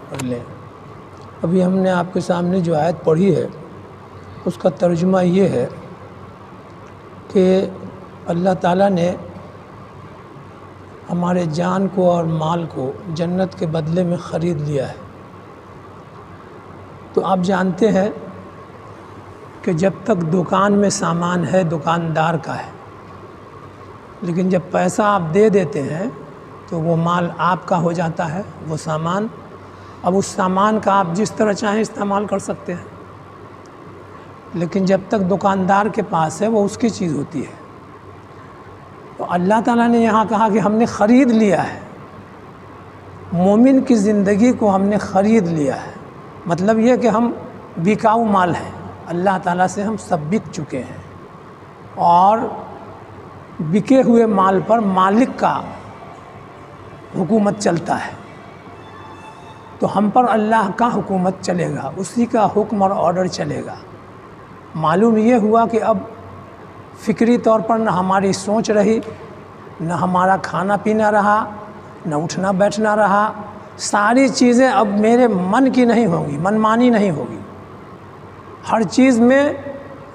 کر لیں۔ ابھی ہم نے آپ کے سامنے جو آیت پڑھی ہے اس کا ترجمہ یہ ہے کہ اللہ تعالیٰ نے ہمارے جان کو اور مال کو جنت کے بدلے میں خرید لیا ہے۔ تو آپ جانتے ہیں کہ جب تک دکان میں سامان ہے دکاندار کا ہے، لیکن جب پیسہ آپ دے دیتے ہیں تو وہ مال آپ کا ہو جاتا ہے، وہ سامان۔ اب اس سامان کا آپ جس طرح چاہیں استعمال کر سکتے ہیں، لیکن جب تک دکاندار کے پاس ہے وہ اس کی چیز ہوتی ہے۔ تو اللہ تعالیٰ نے یہاں کہا کہ ہم نے خرید لیا ہے، مومن کی زندگی کو ہم نے خرید لیا ہے، مطلب یہ کہ ہم بکاؤ مال ہیں، اللہ تعالیٰ سے ہم سب بک چکے ہیں، اور بکے ہوئے مال پر مالک کا حکومت چلتا ہے۔ تو ہم پر اللہ کا حکومت چلے گا، اسی کا حکم اور آرڈر چلے گا۔ معلوم یہ ہوا کہ اب فکری طور پر نہ ہماری سوچ رہی، نہ ہمارا کھانا پینا رہا، نہ اٹھنا بیٹھنا رہا، ساری چیزیں اب میرے من کی نہیں ہوں گی، من مانی نہیں ہوگی۔ ہر چیز میں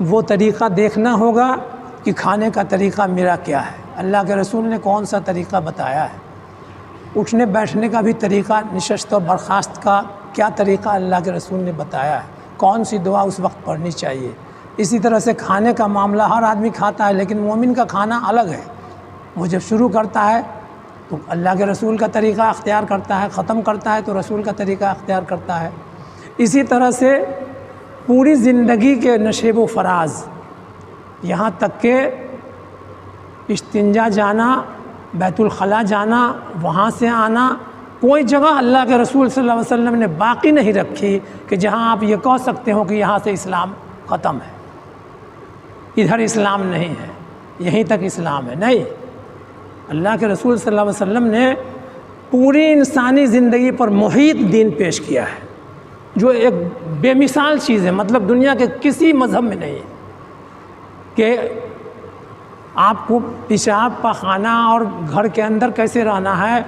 وہ طریقہ دیکھنا ہوگا کہ کھانے کا طریقہ میرا کیا ہے، اللہ کے رسول نے کون سا طریقہ بتایا ہے، اٹھنے بیٹھنے کا بھی طریقہ، نشست و برخاست کا کیا طریقہ اللہ کے رسول نے بتایا ہے، کون سی دعا اس وقت پڑھنی چاہیے۔ اسی طرح سے کھانے کا معاملہ، ہر آدمی کھاتا ہے لیکن مومن کا کھانا الگ ہے۔ وہ جب شروع کرتا ہے تو اللہ کے رسول کا طریقہ اختیار کرتا ہے، ختم کرتا ہے تو رسول کا طریقہ اختیار کرتا ہے۔ اسی طرح سے پوری زندگی کے نشیب و فراز، یہاں تک کہ استنجا جانا، بیت الخلاء جانا، وہاں سے آنا، کوئی جگہ اللہ کے رسول صلی اللہ علیہ وسلم نے باقی نہیں رکھی کہ جہاں آپ یہ کہہ سکتے ہو کہ یہاں سے اسلام ختم ہے، ادھر اسلام نہیں ہے، یہیں تک اسلام ہے۔ نہیں، اللہ کے رسول صلی اللہ علیہ وسلم نے پوری انسانی زندگی پر محیط دین پیش کیا ہے، جو ایک بے مثال چیز ہے، مطلب دنیا کے کسی مذہب میں نہیں ہے کہ آپ کو پیشاب پاخانہ اور گھر کے اندر کیسے رہنا ہے،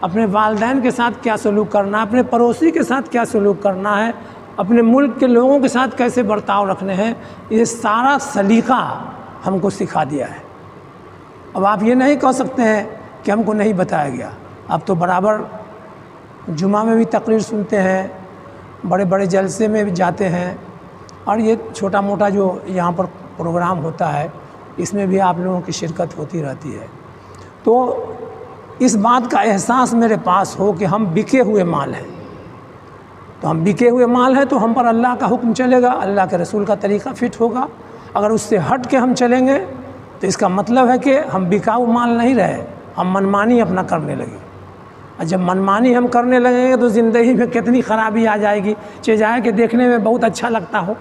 اپنے والدین کے ساتھ کیا سلوک کرنا ہے، اپنے پڑوسی کے ساتھ کیا سلوک کرنا ہے، اپنے ملک کے لوگوں کے ساتھ کیسے برتاؤ رکھنے ہیں، یہ سارا سلیقہ ہم کو سکھا دیا ہے۔ اب آپ یہ نہیں کہہ سکتے ہیں کہ ہم کو نہیں بتایا گیا۔ آپ تو برابر جمعہ میں بھی تقریر سنتے ہیں، بڑے بڑے جلسے میں بھی جاتے ہیں، اور یہ چھوٹا موٹا جو یہاں پر پروگرام ہوتا ہے اس میں بھی آپ لوگوں کی شرکت ہوتی رہتی ہے۔ تو اس بات کا احساس میرے پاس ہو کہ ہم بکے ہوئے مال ہیں، تو ہم بکے ہوئے مال ہیں تو ہم پر اللہ کا حکم چلے گا، اللہ کے رسول کا طریقہ فٹ ہوگا۔ اگر اس سے ہٹ کے ہم چلیں گے تو اس کا مطلب ہے کہ ہم بکاؤ مال نہیں رہے، ہم منمانی اپنا کرنے لگے، اور جب منمانی ہم کرنے لگیں گے تو زندگی میں کتنی خرابی آ جائے گی، چیزیں کہ دیکھنے میں بہت اچھا لگتا ہو۔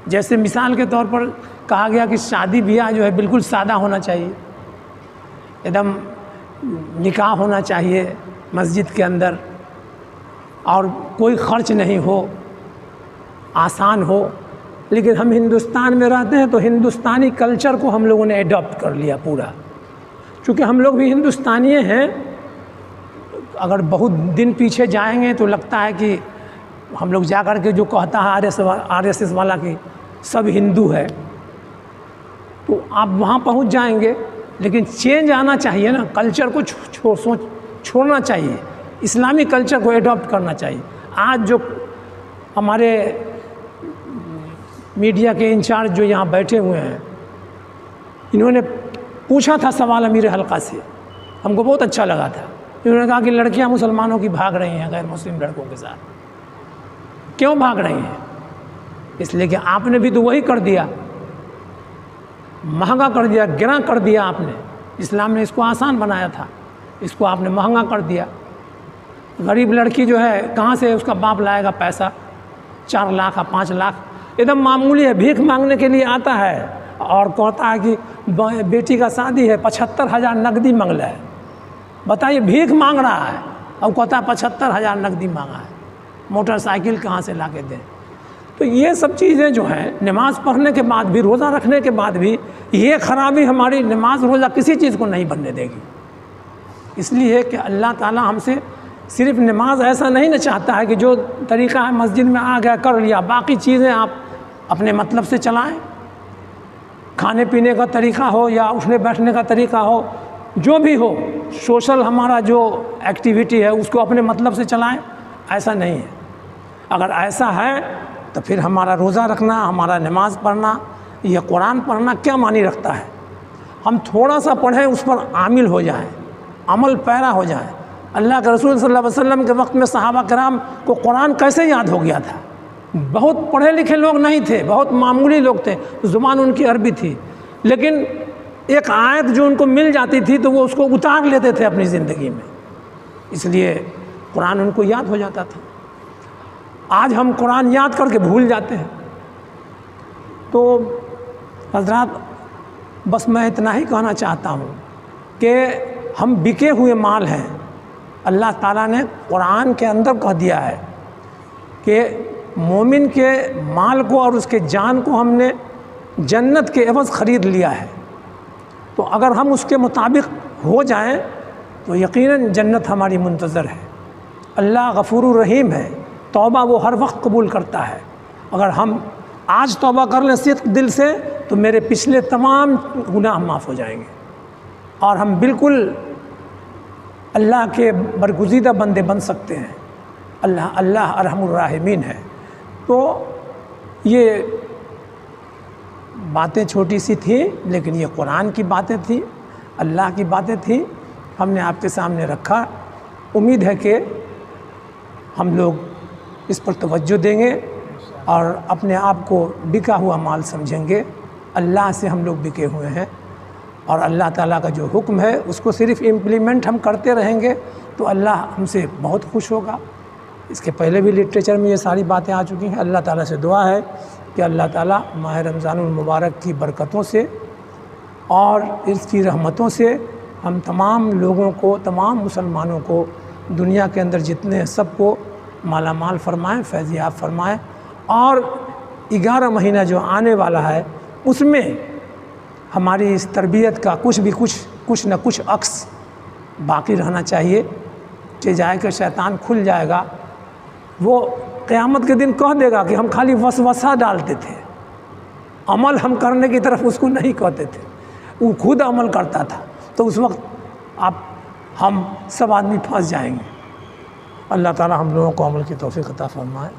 جیسے مثال کے طور پر کہا گیا کہ شادی بیاہ جو ہے بالکل سادہ ہونا چاہیے، ایک دم نکاح ہونا چاہیے مسجد کے اندر، اور کوئی خرچ نہیں ہو، آسان ہو۔ لیکن ہم ہندوستان میں رہتے ہیں تو ہندوستانی کلچر کو ہم لوگوں نے ایڈاپٹ کر لیا پورا، چونکہ ہم لوگ بھی ہندوستانی ہیں۔ اگر بہت دن پیچھے جائیں گے تو لگتا ہے کہ ہم لوگ جا کر کے جو کہتا ہے آر ایس ایس والا کہ سب ہندو ہے، تو آپ وہاں پہنچ جائیں گے، لیکن چینج آنا چاہیے نا، کلچر کو چھوڑنا چاہیے، اسلامی کلچر کو ایڈاپٹ کرنا چاہیے۔ آج جو ہمارے میڈیا کے انچارج جو یہاں بیٹھے ہوئے ہیں، انہوں نے پوچھا تھا سوال امیر حلقہ سے، ہم کو بہت اچھا لگا تھا۔ انہوں نے کہا کہ لڑکیاں مسلمانوں کی بھاگ رہی ہیں غیر مسلم لڑکوں کے ساتھ، کیوں بھاگ رہی ہیں؟ اس لیے کہ آپ نے بھی تو وہی کر دیا، مہنگا کر دیا، گراں کر دیا آپ نے۔ اسلام نے اس کو آسان بنایا تھا، اس کو آپ نے مہنگا کر دیا۔ غریب لڑکی جو ہے کہاں سے اس کا باپ لائے گا پیسہ؟ 4 لاکھ 5 لاکھ ایک دم معمولی ہے، بھیک مانگنے کے لیے آتا ہے اور کہتا ہے کہ بیٹی کا شادی ہے 75,000 نقدی منگلا ہے۔ بتائیے، بھیک مانگ رہا ہے اور کہتا ہے 75,000 نقدی مانگا ہے، موٹر سائیکل کہاں سے لا کے دیں؟ تو یہ سب چیزیں جو ہیں، نماز پڑھنے کے بعد بھی، روزہ رکھنے کے بعد بھی، یہ خرابی ہماری نماز روزہ کسی چیز کو نہیں بننے دے گی۔ اس لیے کہ اللہ تعالیٰ ہم سے صرف نماز ایسا نہیں نہ چاہتا ہے کہ جو طریقہ ہے مسجد میں آ گیا کر لیا، باقی چیزیں آپ اپنے مطلب سے چلائیں، کھانے پینے کا طریقہ ہو یا اٹھنے بیٹھنے کا طریقہ ہو، جو بھی ہو، سوشل ہمارا جو ایکٹیویٹی ہے اس کو اپنے مطلب سے چلائیں، ایسا نہیں ہے۔ اگر ایسا ہے تو پھر ہمارا روزہ رکھنا، ہمارا نماز پڑھنا، یہ قرآن پڑھنا کیا معنی رکھتا ہے؟ ہم تھوڑا سا پڑھیں، اس پر عامل ہو جائیں، عمل پیرا ہو جائیں۔ اللہ کے رسول صلی اللہ علیہ وسلم کے وقت میں صحابہ کرام کو قرآن کیسے یاد ہو گیا تھا؟ بہت پڑھے لکھے لوگ نہیں تھے، بہت معمولی لوگ تھے، زبان ان کی عربی تھی، لیکن ایک آیت جو ان کو مل جاتی تھی تو وہ اس کو اتار لیتے تھے اپنی زندگی میں، اس لیے قرآن ان کو یاد ہو جاتا تھا۔ آج ہم قرآن یاد کر کے بھول جاتے ہیں۔ تو حضرات، بس میں اتنا ہی کہنا چاہتا ہوں کہ ہم بکے ہوئے مال ہیں۔ اللہ تعالیٰ نے قرآن کے اندر کہہ دیا ہے کہ مومن کے مال کو اور اس کے جان کو ہم نے جنت کے عوض خرید لیا ہے، تو اگر ہم اس کے مطابق ہو جائیں تو یقیناً جنت ہماری منتظر ہے۔ اللہ غفور الرحیم ہے، توبہ وہ ہر وقت قبول کرتا ہے۔ اگر ہم آج توبہ کر لیں صدق دل سے تو میرے پچھلے تمام گناہ معاف ہو جائیں گے اور ہم بالکل اللہ کے برگزیدہ بندے بن سکتے ہیں۔ اللہ ارحم الراحمین ہے۔ تو یہ باتیں چھوٹی سی تھیں، لیکن یہ قرآن کی باتیں تھیں، اللہ کی باتیں تھیں، ہم نے آپ کے سامنے رکھا۔ امید ہے کہ ہم لوگ اس پر توجہ دیں گے اور اپنے آپ کو بکا ہوا مال سمجھیں گے۔ اللہ سے ہم لوگ بکے ہوئے ہیں اور اللہ تعالیٰ کا جو حکم ہے اس کو صرف امپلیمنٹ ہم کرتے رہیں گے تو اللہ ہم سے بہت خوش ہوگا۔ اس کے پہلے بھی لٹریچر میں یہ ساری باتیں آ چکی ہیں۔ اللہ تعالیٰ سے دعا ہے کہ اللہ تعالیٰ ماہ رمضان المبارک کی برکتوں سے اور اس کی رحمتوں سے ہم تمام لوگوں کو، تمام مسلمانوں کو، دنیا کے اندر جتنے ہیں سب کو مالا مال فرمائیں، فیض یاب فرمائیں، اور 11 مہینہ جو آنے والا ہے اس میں ہماری اس تربیت کا کچھ نہ کچھ عکس باقی رہنا چاہیے کہ جائے کہ شیطان کھل جائے گا، وہ قیامت کے دن کہہ دے گا کہ ہم خالی وسوسہ ڈالتے تھے، عمل ہم کرنے کی طرف اس کو نہیں کہتے تھے، وہ خود عمل کرتا تھا، تو اس وقت ہم سب آدمی پھنس جائیں گے۔ اللہ تعالی ہم لوگوں کو عمل کی توفیق عطا فرمائے۔